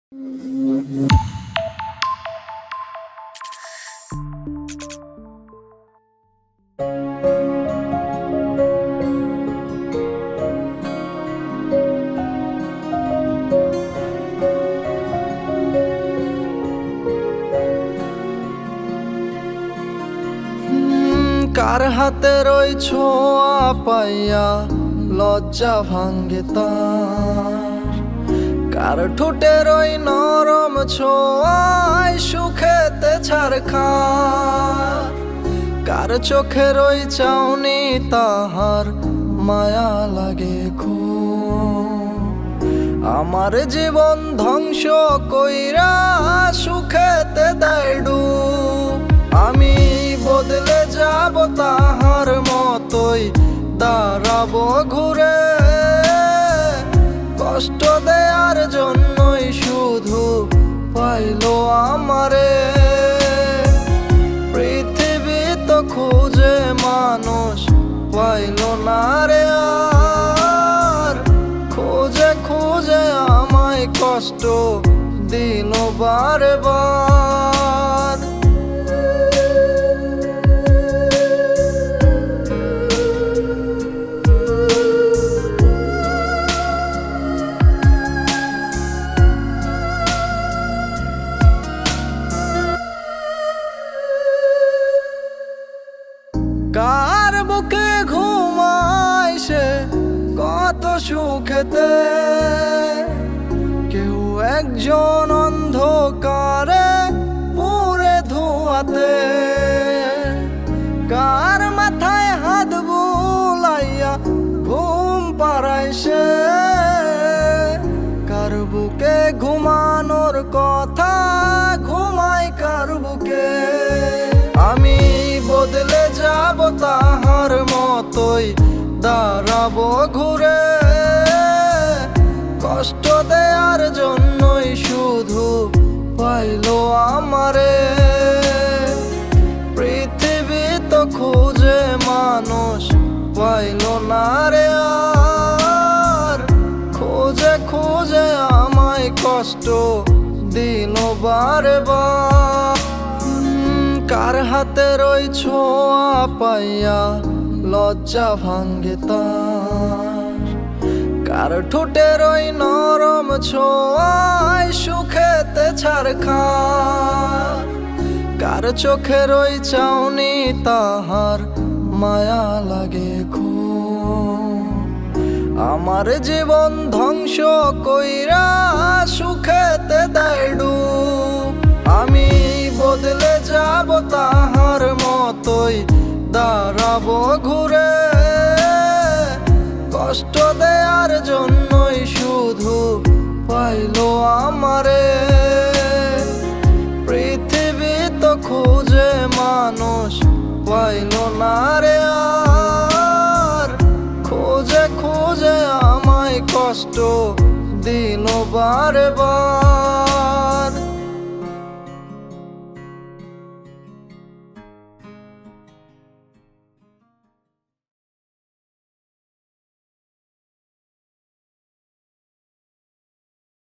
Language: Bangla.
কার হাতের ওই ছোঁয়া পাইয়া লজ্জা ভাঙ্গে তার, কার ঠোঁটের ওই নরম ছোঁয়ায় সুখেতে ছারখার, কার চোখের ওই চাউনি তাহার মায়া লাগে খুব, আমার জীবন ধ্বংস কইরা সুখেতে দেয় ডুব। আমি বদলে যাব তাহার মতোই, দাঁড়াবো ঘুরে, কষ্ট দেয়ার জন্যই শুধু পাইলো আমারে। পৃথিবী তো খুঁজে মানুষ পাইলো না রে আর, খুঁজে খুঁজে আমায় কষ্ট দিল বারে বার। কার বুকে ঘুমায় সে কত সুখেতে, কেউ একজন অন্ধকারে পুরে ধোঁয়াতে, কার মাথায় হাত বুলাইয়া ঘুম পাড়ায় সে, কার বুকে ঘুমানোর কথা ঘুমায় কার বুকে। আমি বদলে যাব তাহার মতোই, দাঁড়াবো ঘুরে, কষ্ট দেয়ার জন্যই শুধু পাইলো আমারে। পৃথিবী তো খুঁজে মানুষ পাইলো না রে আর, খুঁজে খুঁজে আমায় কষ্ট দিল বারে বার। কার হাতের ওই ছোঁয়া পাইয়া লজ্জা ভাঙ্গে তার, কার ঠোঁটের ওই নরম ছোঁয়ায় সুখেতে ছারখার, কার চোখের ওই চাউনি তাহার মায়া লাগে খুব, আমার জীবন ধ্বংস কইরা সুখেতে দেয় ডুব। আমি বদলে যাব তাহার মতোই, দাঁড়াবো ঘুরে, কষ্ট দেয়ার জন্যই শুধু পাইলো আমারে। পৃথিবী তো খুঁজে মানুষ পাইলো না রে আর, খুঁজে খুঁজে আমায় কষ্ট দিল বারে বার।